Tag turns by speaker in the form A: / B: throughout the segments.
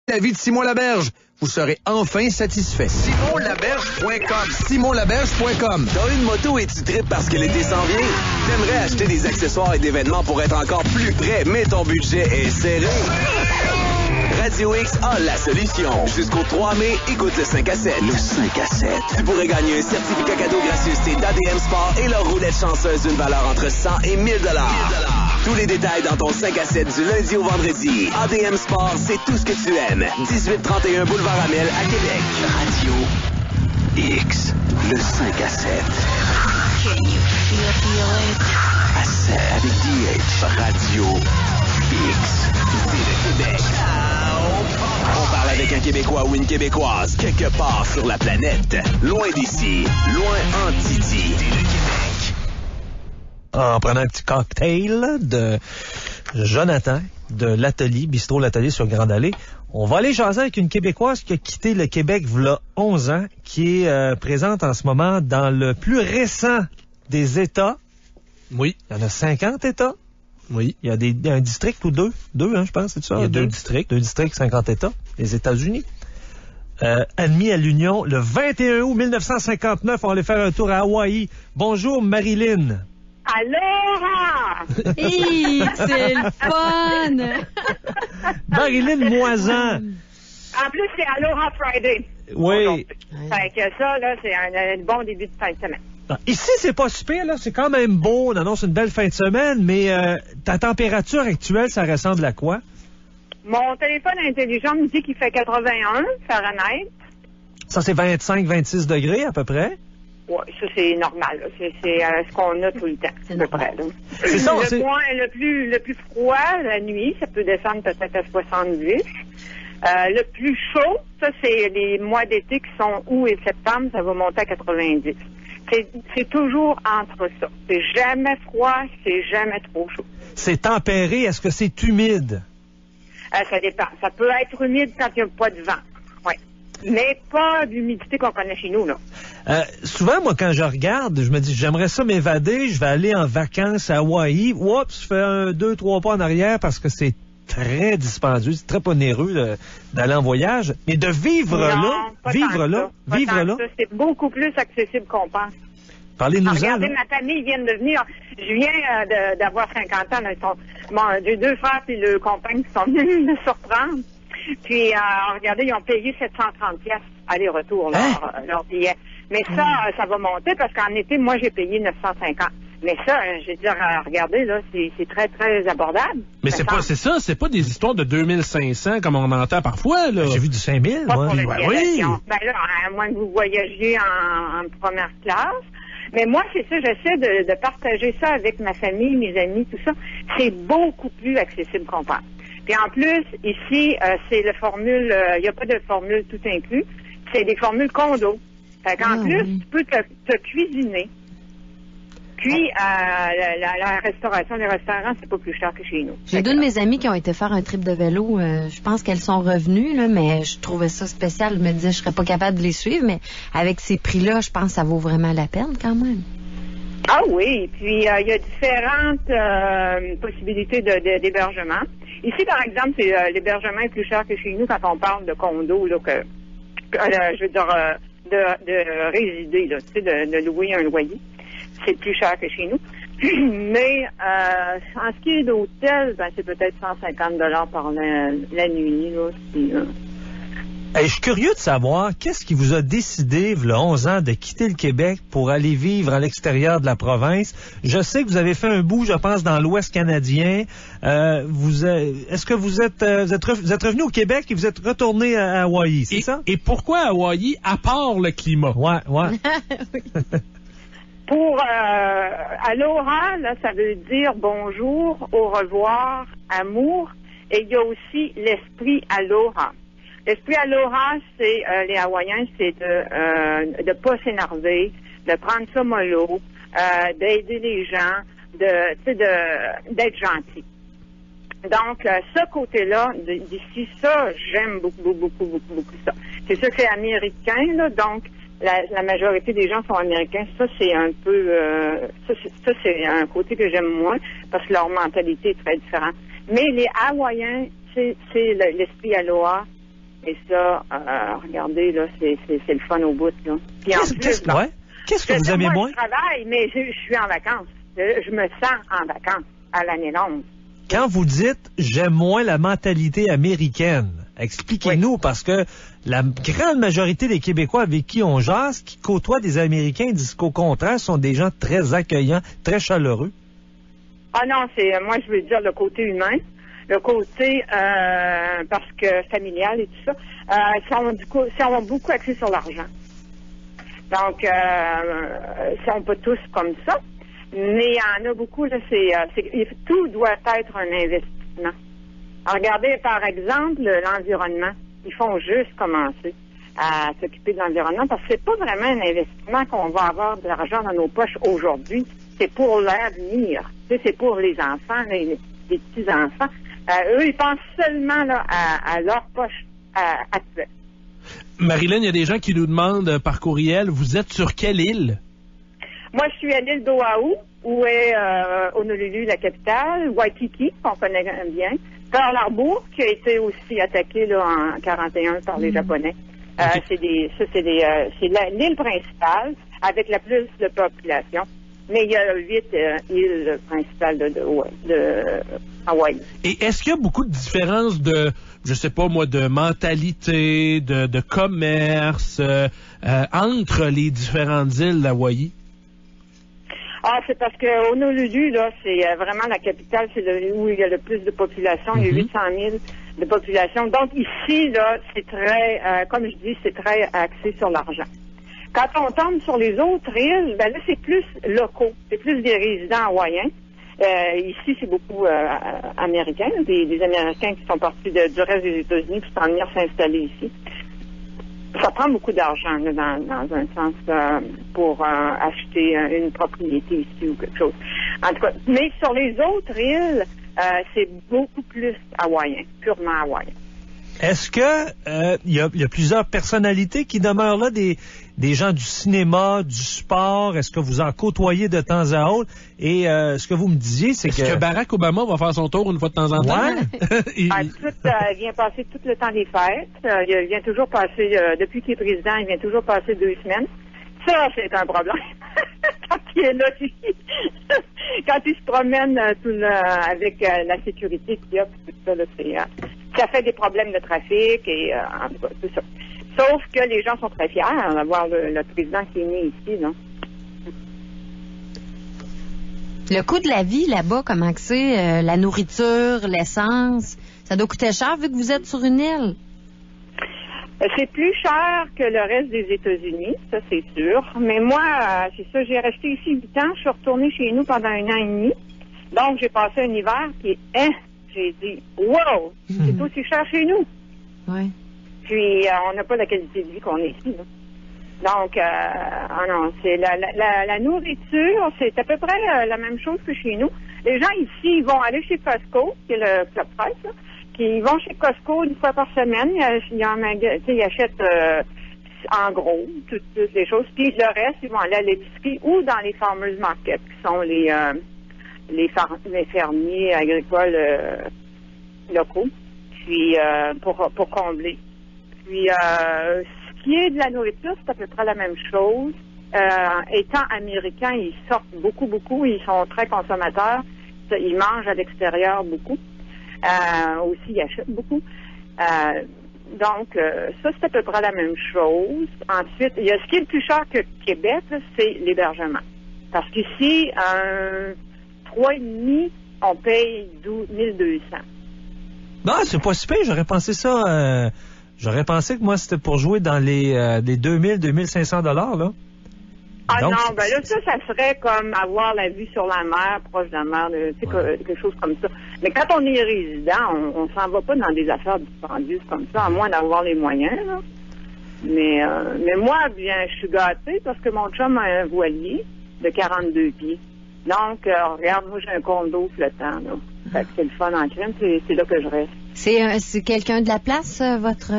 A: La vie de Simon Laberge. Vous serez enfin satisfait. SimonLaberge.com. SimonLaberge.com.
B: T'as une moto et tu tripes parce que l'été s'en vient? T'aimerais acheter des accessoires et des vêtements pour être encore plus près, mais ton budget est serré? Radio X a la solution. Jusqu'au 3 mai, écoute le 5 à 7. Le 5 à 7. Tu pourrais gagner un certificat cadeau gracieuseté d'ADM Sport et leur roulette chanceuse d'une valeur entre 100 et 1000 $. Tous les détails dans ton 5 à 7 du lundi au vendredi. ADM Sport, c'est tout ce que tu aimes. 1831 Boulevard Amel à Québec. Radio X, le 5 à 7. À 7 avec DH. Radio X. C'est le Québec. On parle avec un Québécois ou une Québécoise quelque part sur la planète. Loin d'ici, loin en Titi. C'est le Québec.
C: En prenant un petit cocktail de Jonathan de l'Atelier, Bistrot L'Atelier sur Grande Allée, on va aller jaser avec une Québécoise qui a quitté le Québec v'là 11 ans, qui est présente en ce moment dans le plus récent des États.
D: Oui.
C: Il y en a 50 États.
D: Oui.
C: Il y a un district ou deux. Deux, hein, je pense, c'est ça?
D: Il y a deux districts.
C: 2 districts, 50 États, les États-Unis. Admis à l'Union le 21 août 1959. On allait faire un tour à Hawaï. Bonjour, Marilyn.
E: Aloha!
F: Hi, c'est le fun!
C: Marilyn Moisan.
E: En plus, c'est Aloha Friday.
C: Oui.
E: Fait que ça, là, c'est un bon début de fin de semaine.
C: Ici, c'est pas super, là. C'est quand même beau. On annonce une belle fin de semaine, mais ta température actuelle, ça ressemble à quoi?
E: Mon téléphone intelligent me dit qu'il fait 81 Fahrenheit.
C: Ça, c'est 25-26 degrés à peu près?
E: Oui, ça, c'est normal. C'est ce qu'on a tout le temps, à peu près. Là.
C: C'est ça,
E: le plus froid, la nuit, ça peut descendre peut-être à 70. Le plus chaud, ça, c'est les mois d'été qui sont août et septembre, ça va monter à 90. C'est toujours entre ça. C'est jamais froid, c'est jamais trop chaud.
C: C'est tempéré, est-ce que c'est humide?
E: Ça dépend. Ça peut être humide quand il n'y a pas de vent. Oui. Mais pas d'humidité qu'on connaît chez nous, là.
C: Souvent, moi, quand je regarde, je me dis, j'aimerais ça m'évader, je vais aller en vacances à Hawaï. Oups, je fais 2-3 pas en arrière parce que c'est très dispendieux, c'est très onéreux d'aller en voyage. Mais de vivre là,
E: c'est beaucoup plus accessible qu'on pense.
C: Parlez-nous-en.
E: Regardez, ma famille vient de venir. Je viens d'avoir 50 ans. Là, j'ai 2 frères et le compagne qui sont venus me surprendre. Puis, regardez, ils ont payé 730 pièces aller-retour leur billet. Mais ça va monter parce qu'en été, moi, j'ai payé 950. Mais ça, je veux dire, regardez, là, c'est très, très abordable.
D: Mais c'est pas des histoires de 2500 comme on entend parfois, là.
C: J'ai vu du 5000, moi.
E: Oui. Ben là, à moins que vous voyagiez en première classe. Mais moi, c'est ça, j'essaie de partager ça avec ma famille, mes amis, tout ça. C'est beaucoup plus accessible qu'on pense. Puis en plus, ici, c'est la formule, il n'y a pas de formule tout inclus, c'est des formules condo. Fait qu'en plus, tu peux te cuisiner. Puis, la restauration, les restaurants, c'est pas plus cher que chez nous.
F: J'ai 2 de mes amis qui ont été faire un trip de vélo. Je pense qu'elles sont revenues, là, mais je trouvais ça spécial. Je me disais, je serais pas capable de les suivre, mais avec ces prix-là, je pense que ça vaut vraiment la peine quand même.
E: Ah oui, puis il y a différentes possibilités d'hébergement. Ici, par exemple, l'hébergement est plus cher que chez nous quand on parle de condo, là, je veux dire, de résider, là, tu sais, de louer un loyer. C'est plus cher que chez nous. Mais en ce qui est d'hôtel, ben, c'est peut-être 150 $ par la nuit. Là,
C: je suis curieux de savoir, qu'est-ce qui vous a décidé, il y a 11 ans, de quitter le Québec pour aller vivre à l'extérieur de la province? Je sais que vous avez fait un bout, je pense, dans l'Ouest canadien. Est-ce que vous êtes revenu au Québec et vous êtes retourné à Hawaï, c'est ça?
D: Et pourquoi Hawaï, à part le climat?
C: Ouais.
E: Pour Aloha, là, ça veut dire bonjour, au revoir, amour. Et il y a aussi l'esprit Aloha. L'esprit Aloha, c'est les Hawaïens, c'est de pas s'énerver, de prendre ça mollo, d'aider les gens, d'être gentil. Donc, ce côté-là, d'ici, ça, j'aime beaucoup ça. C'est sûr que c'est américain, là, donc la majorité des gens sont américains. Ça, c'est un peu... ça, c'est un côté que j'aime moins, parce que leur mentalité est très différente. Mais les Hawaïens, c'est l'esprit Aloha, Et ça, regardez, là, c'est le fun au bout, là. Puis en plus, là,
C: qu'est-ce que vous aimez moins?
E: Je travaille, mais je suis en vacances. Je me sens en vacances à l'année longue.
C: Quand vous dites « j'aime moins la mentalité américaine », expliquez-nous, parce que la grande majorité des Québécois avec qui on jase, qui côtoient des Américains, disent qu'au contraire, sont des gens très accueillants, très chaleureux.
E: Ah non, moi je veux dire le côté humain, le côté parce que familial et tout ça, sont beaucoup axés sur l'argent. Donc, sont pas tous comme ça, mais il y en a beaucoup, là, tout doit être un investissement. Regardez, par exemple, l'environnement. Ils font juste commencer à s'occuper de l'environnement parce que c'est pas vraiment un investissement qu'on va avoir de l'argent dans nos poches aujourd'hui. C'est pour l'avenir. C'est pour les enfants, les petits-enfants. Eux, ils pensent seulement là, à leur poche actuelle.
D: Marilyn, il y a des gens qui nous demandent par courriel, vous êtes sur quelle île?
E: Moi, je suis à l'île d'Oahu, où est Honolulu, la capitale, Waikiki, qu'on connaît bien, Pearl Harbor, qui a été aussi attaqué là, en 41 par les Japonais. Okay. C'est l'île principale, avec la plus de population. Mais il y a 8 îles principales de Hawaï.
D: Et est-ce qu'il y a beaucoup de différences de, je sais pas moi, de mentalité, de commerce entre les différentes îles d'Hawaï?
E: Ah, c'est parce que Honolulu, là, c'est vraiment la capitale, c'est où il y a le plus de population. Il y a 800 000 de population. Donc ici, là, c'est très, comme je dis, c'est très axé sur l'argent. Quand on tombe sur les autres îles, ben là, c'est plus locaux. C'est plus des résidents hawaïens. Ici, c'est beaucoup américains, des Américains qui sont partis du reste des États-Unis pour s'en venir s'installer ici. Ça prend beaucoup d'argent, là, dans un sens, pour acheter une propriété ici ou quelque chose. En tout cas, mais sur les autres îles, c'est beaucoup plus hawaïen, purement hawaïen.
C: Est-ce que il y a plusieurs personnalités qui demeurent là, des gens du cinéma, du sport? Est-ce que vous en côtoyez de temps à autre? Et ce que vous me disiez, c'est que
D: Barack Obama va faire son tour une fois de temps en temps?
C: Ouais.
E: Il vient passer tout le temps des fêtes. Il vient toujours passer, depuis qu'il est président, il vient toujours passer 2 semaines. Ça, c'est un problème. Quand il est là, quand il se promène avec la sécurité qu'il y a, tout ça, là, ça fait des problèmes de trafic et en tout cas, c'est ça. Sauf que les gens sont très fiers d'avoir le président qui est né ici, non?
F: Le coût de la vie là-bas, comment que c'est? La nourriture, l'essence, ça doit coûter cher vu que vous êtes sur une île?
E: C'est plus cher que le reste des États-Unis, ça c'est sûr. Mais moi, c'est ça, j'ai resté ici 8 ans, je suis retournée chez nous pendant 1 an et demi. Donc j'ai passé un hiver qui est j'ai dit wow, c'est aussi cher chez nous.
F: Oui.
E: Puis on n'a pas la qualité de vie qu'on a ici, là. Donc non, c'est la nourriture, c'est à peu près la même chose que chez nous. Les gens ici, ils vont aller chez Costco, qui est le club presse, là. Ils vont chez Costco 1 fois par semaine, ils achètent en gros toutes les choses, puis le reste, ils vont aller à l'épicerie ou dans les farmers market, qui sont les fermiers agricoles locaux, puis pour combler. Puis ce qui est de la nourriture, c'est à peu près la même chose. Étant américains, ils sortent beaucoup, ils sont très consommateurs, ils mangent à l'extérieur beaucoup. Aussi, ils achètent beaucoup. Donc, ça, c'est à peu près la même chose. Ensuite, il y a ce qui est le plus cher que Québec, là, c'est l'hébergement. Parce qu'ici, 3,5, on paye 1 200.
C: Non, c'est pas si pire. J'aurais pensé ça. J'aurais pensé que moi, c'était pour jouer dans les 2000, 2500 $, là.
E: Ah
C: donc,
E: non, ben là, ça serait comme avoir la vue sur la mer, proche de la mer, tu sais, quelque chose comme ça. Mais quand on est résident, on s'en va pas dans des affaires dispendieuses comme ça, à moins d'avoir les moyens, là. Mais moi, bien, je suis gâtée parce que mon chum a un voilier de 42 pieds. Donc, regarde, moi, j'ai un condo flottant, là. Fait que c'est le fun en crème, c'est là que je reste.
F: C'est quelqu'un de la place, votre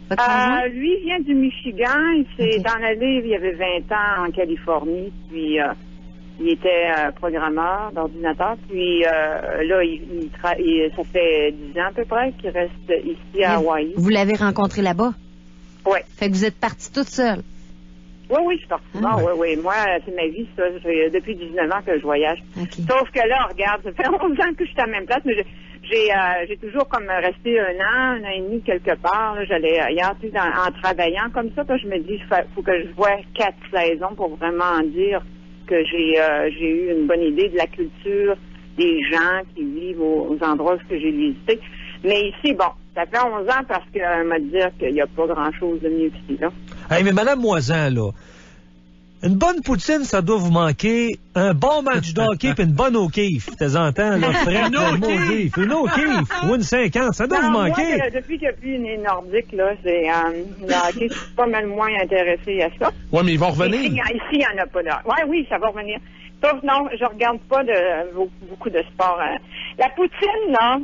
F: conjoint?
E: Lui, il vient du Michigan. Il s'est dans l'année, il y avait 20 ans en Californie. Puis, Il était programmeur d'ordinateur. Puis là, ça fait 10 ans à peu près qu'il reste ici à Hawaï.
F: Vous l'avez rencontré là-bas?
E: Oui.
F: Fait que vous êtes partie toute seule?
E: Oui, je suis partie. Oui. Moi, c'est ma vie, ça. Depuis 19 ans que je voyage.
F: Okay.
E: Sauf que là, regarde, ça fait 11 ans que je suis à la même place, mais j'ai toujours comme resté un an et demi quelque part. Là, j'allais ailleurs, en travaillant comme ça. Puis je me dis, faut que je voie 4 saisons pour vraiment dire que j'ai eu une bonne idée de la culture des gens qui vivent aux endroits que j'ai visités. Mais ici, bon, ça fait 11 ans parce qu'on m'a dit qu'il n'y a pas grand-chose de mieux qu'ici, là.
C: Hey, mais Mme Moisan, là, une bonne poutine, ça doit vous manquer. Un bon match de hockey puis une bonne O'Keeffe, de temps en temps, là, frère, une O'Keeffe ou une 50, ça doit vous manquer.
E: Moi, depuis qu'il n'y a plus une nordique, là, le hockey, je suis pas mal moins intéressé à ça.
D: Oui, mais ils vont revenir.
E: Ici, il n'y en a pas là. Oui, ça va revenir. Sauf non, je regarde pas beaucoup de sport. La poutine, là,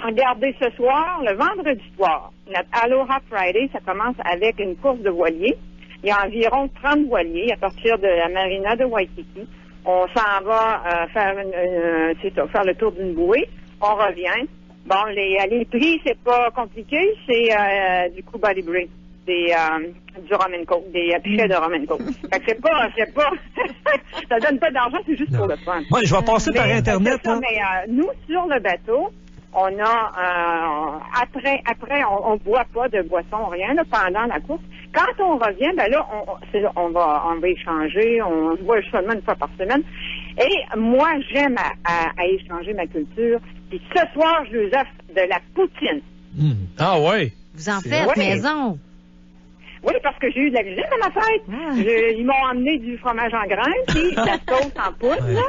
E: regardez ce soir, le vendredi soir, notre Aloha Friday, ça commence avec une course de voiliers. Il y a environ 30 voiliers à partir de la marina de Waikiki. On s'en va faire le tour d'une bouée. On revient. Bon, les prix, c'est pas compliqué. C'est du Cuba Libre. Du rum and coke, des pichets de rum and coke. Fait que c'est pas, ça donne pas d'argent, c'est juste pour le fun.
C: Moi, je vais passer par Internet.
E: Mais nous, sur le bateau, on a, après, on boit pas de boisson, rien, là, pendant la course. Quand on revient, ben là, on va échanger, on se voit seulement une fois par semaine. Et moi, j'aime à échanger ma culture. Puis ce soir, je leur offre de la poutine.
D: Ah ouais?
F: Vous en faites maison?
E: Oui, parce que j'ai eu de la visite à ma fête. Ils m'ont emmené du fromage en grains, puis de la sauce en poudre, là.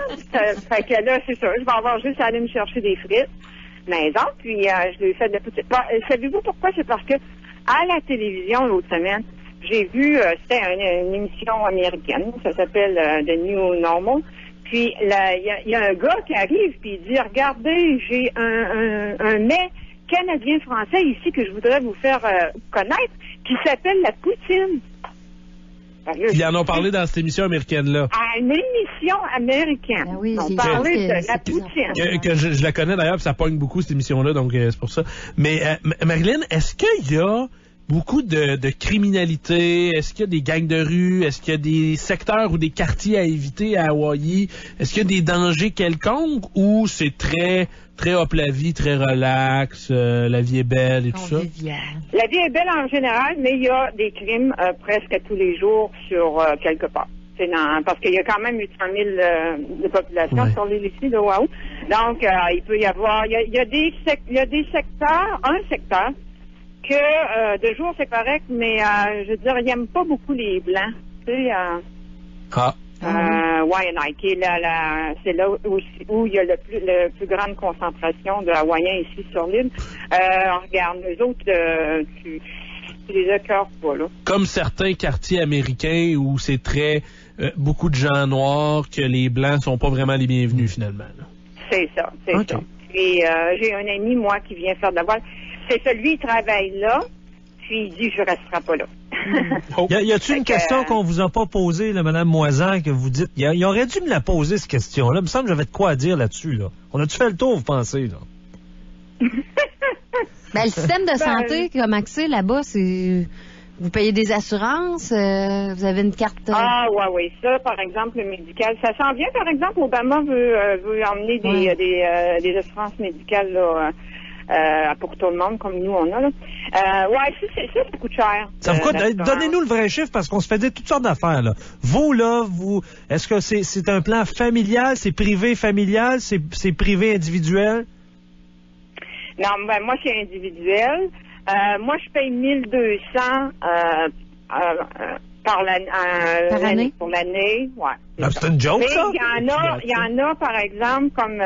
E: Fait que là, c'est ça. Je vais avoir juste à aller me chercher des frites maison, puis je lui ai fait de la poutine. Bon, savez-vous pourquoi? C'est parce que à la télévision, l'autre semaine, j'ai vu, c'était une émission américaine, ça s'appelle The New Normal. Puis il y a un gars qui arrive, puis il dit, regardez, j'ai un mets canadien-français ici que je voudrais vous faire connaître, qui s'appelle la poutine.
D: Ils en ont parlé dans cette émission américaine-là.
E: À une émission américaine.
F: Ben oui,
E: on parlait de la poutine.
D: Que je la connais d'ailleurs, puis ça pogne beaucoup cette émission-là, donc c'est pour ça. Mais Marilyn, est-ce qu'il y a beaucoup de criminalité? Est-ce qu'il y a des gangs de rue? Est-ce qu'il y a des secteurs ou des quartiers à éviter à Hawaï? Est-ce qu'il y a des dangers quelconques ou c'est très hop la vie, très relax, la vie est belle et tout ça?
E: La vie est belle en général, mais il y a des crimes presque tous les jours sur quelque part. Parce qu'il y a quand même 800 000 de population sur l'île ici de Oahu. Donc, il peut y avoir... Il y a des secteurs, un secteur, que de jour c'est correct, mais je veux dire, ils n'aiment pas beaucoup les Blancs. Tu sais, Waianae, qui est c'est là où il y a le plus grande concentration de Hawaïens ici sur l'île. Regarde, les autres, tu les écœures pas, là.
D: Comme certains quartiers américains où c'est très beaucoup de gens noirs, que les Blancs sont pas vraiment les bienvenus, finalement. Là.
E: C'est ça, c'est ça. Et j'ai un ami, moi, qui vient faire de la voile. C'est celui qui travaille là, puis il dit, je resterai pas là.
C: Y a-t-il une question qu'on vous a pas posée, là, Mme Moisan, que vous dites? Il aurait dû me la poser, cette question-là. Il me semble que j'avais de quoi à dire là-dessus, là. On a-tu fait le tour, vous pensez, là?
F: Ben, le système de santé, comme accès là-bas, c'est... Vous payez des assurances, vous avez une carte...
E: Ah, oui. Ça, par exemple, le médical, ça s'en vient, par exemple, Obama veut emmener des assurances médicales, là, pour tout le monde, comme nous, on a, là. Ça coûte cher.
C: Ça vous coûte... Donnez-nous le vrai chiffre, parce qu'on se fait dire toutes sortes d'affaires, là. Vous, est-ce que c'est un plan familial, c'est privé familial, c'est privé individuel?
E: Non, ben, moi, c'est individuel. Moi, je paye 1200 par l'année. Pour l'année, ouais.
C: C'est une joke, ça?
E: Il y en a, par exemple, comme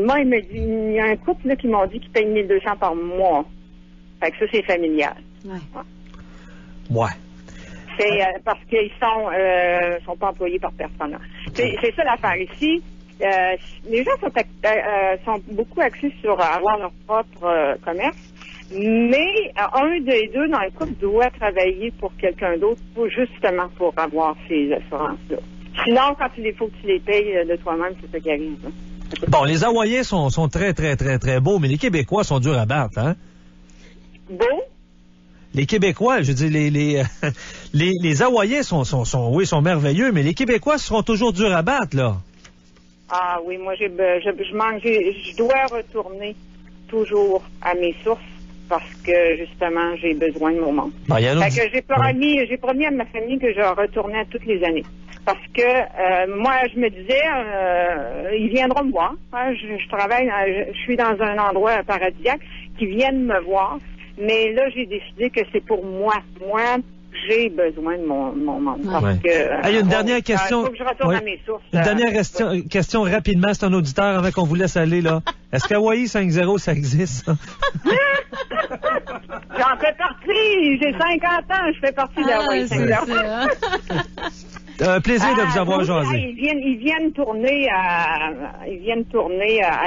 E: moi, il y a un couple là, qui m'ont dit qu'ils payent 1200 par mois. Fait que ça, c'est familial.
C: Ouais.
E: C'est parce qu'ils sont pas employés par personne. C'est ça l'affaire ici. Les gens sont beaucoup axés sur avoir leur propre commerce. Mais un des deux dans le couple doit travailler pour quelqu'un d'autre justement pour avoir ces assurances-là. Sinon, quand il faut que tu les payes de toi-même, c'est ça qui arrive. Hein.
C: Bon, les Hawaïens sont très, très, très, très beaux, mais les Québécois sont durs à battre, hein?
E: Beau?
C: Les Québécois, je veux dire, les Hawaïens sont merveilleux, mais les Québécois seront toujours durs à battre, là.
E: Ah oui, moi, je dois retourner toujours à mes sources parce que, justement, j'ai besoin de mon monde.
C: Ben,
E: fait que j'ai promis à ma famille que je retournais toutes les années. Parce que moi, je me disais, ils viendront me voir. Hein, je travaille, je suis dans un endroit paradisiaque, qui viennent me voir. Mais là, j'ai décidé que c'est pour moi. Moi, j'ai besoin de mon monde. Parce que,
C: une dernière question.
E: Il faut que je retourne à mes sources.
C: Une dernière question rapidement, c'est un auditeur avant qu'on vous laisse aller, là. Est-ce qu'Hawaii 5-0, ça existe?
E: J'en fais partie. J'ai 50 ans, je fais partie d'Hawaii 5-0.
C: Un plaisir de vous avoir jasé.
E: Ils viennent tourner à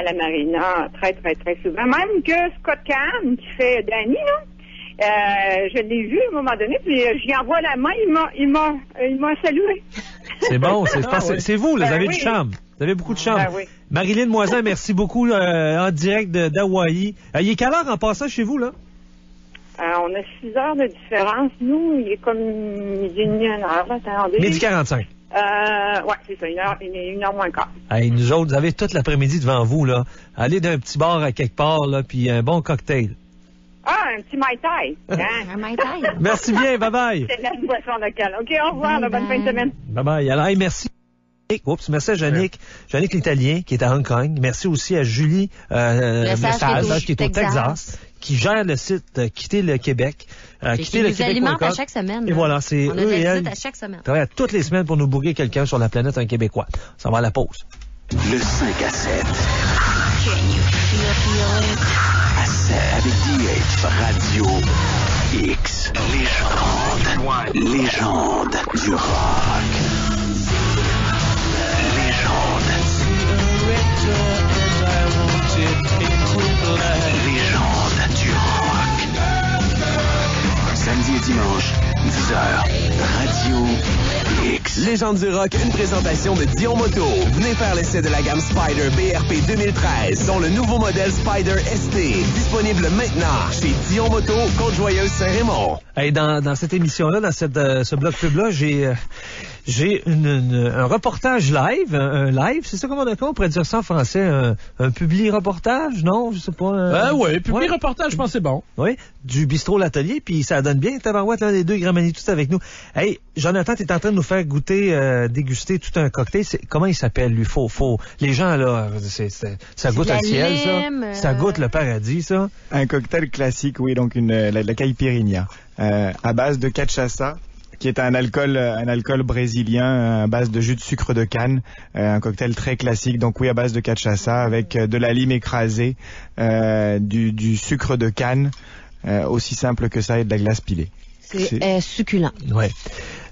E: la marina très, très, très souvent. Même que Scott Kahn, qui fait Danny, là, je l'ai vu à un moment donné, puis j'y envoie la main, il m'a salué.
C: C'est bon, c'est vous, là, vous avez du charme. Vous avez beaucoup de charme.
E: Oui.
C: Marilyn Moisin, merci beaucoup en direct d'Hawaï. Il est quelle heure en passant chez vous, là?
E: On a 6 heures de différence. Nous, il est comme midi et demi, 1 heure. Attendez.
C: Midi 45.
E: Ouais, c'est ça, 1 heure moins quart.
C: Hey, nous autres, vous avez toute l'après-midi devant vous, là. Allez d'un petit bar à quelque part, là, puis un bon cocktail.
E: Ah, un petit Mai Tai. Hein?
F: Un Mai Tai.
C: Merci bien, bye-bye.
E: C'est de la boisson locale. OK, au revoir, bonne fin de semaine.
C: Bye-bye. Alors, hey, merci. Oups, merci à Yannick l'Italien, qui est à Hong Kong. Merci aussi à Julie Lesage, qui est au Texas, qui gère le site Quitter le Québec.
F: Qui nous alimente à chaque semaine.
C: Et voilà, c'est
F: on
C: eux et
F: elle.
C: elle.
F: À chaque semaine.
C: Travaillent toutes les semaines pour nous bourrer quelqu'un sur la planète, un Québécois. Ça va à la pause.
B: Le 5 à 7. À 7 avec DH Radio X. Légende du rock. Légende du rock. Samedi et dimanche, 10h, Radio X. Légende du rock, une présentation de Dion Moto. Venez faire l'essai de la gamme Spyder BRP 2013, dont le nouveau modèle Spyder ST. Disponible maintenant chez Dion Moto, Côte-Joyeuse, Saint-Raymond.
C: Hey, dans cette émission-là, dans ce bloc pub-là, j'ai un reportage live, un live, c'est ça comment on pourrait dire ça en français, un publi-reportage, non? Je sais pas.
D: Oui, publi-reportage, je pense que c'est bon.
C: Oui, du bistrot L'Atelier, puis ça donne bien, tabarouette, l'un des deux, Gramani, tout avec nous. Hey, Jonathan, t'es en train de nous faire goûter, déguster tout un cocktail. Comment il s'appelle, lui? Les gens, là, ça goûte le ciel, ça. Ça goûte le paradis, ça.
G: Un cocktail classique, oui, donc la caipirinha, à base de cachaça, qui est un alcool brésilien à base de jus de sucre de canne, un cocktail très classique, donc oui, à base de cachaça avec de la lime écrasée, du sucre de canne, aussi simple que ça, et de la glace pilée.
F: C'est succulent.
C: Ouais.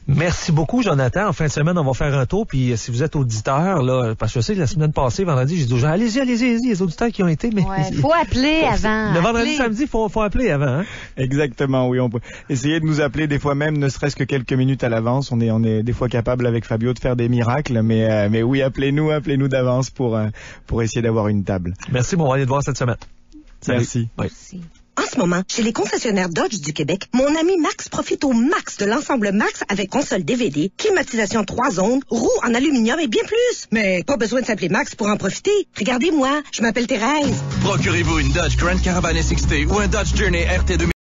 C: Merci beaucoup, Jonathan. En fin de semaine, on va faire un tour. Puis si vous êtes auditeur, là, parce que je sais que la semaine passée, vendredi, j'ai dit aux gens, allez-y, les auditeurs qui ont été. Mais
F: faut appeler avant.
C: Le vendredi, samedi, faut appeler avant. Hein?
G: Exactement, oui. On peut essayer de nous appeler des fois même, ne serait-ce que quelques minutes à l'avance. On est des fois capable avec Fabio de faire des miracles, mais oui, appelez-nous d'avance pour essayer d'avoir une table.
C: Merci, bon, on va aller te voir cette semaine. Salut.
G: Merci.
C: Oui.
F: Merci.
H: En ce moment, chez les concessionnaires Dodge du Québec, mon ami Max profite au max de l'ensemble Max avec console DVD, climatisation 3 zones, roues en aluminium et bien plus. Mais pas besoin de s'appeler Max pour en profiter. Regardez-moi, je m'appelle Thérèse.
I: Procurez-vous une Dodge Grand Caravan SXT ou un Dodge Journey RT2000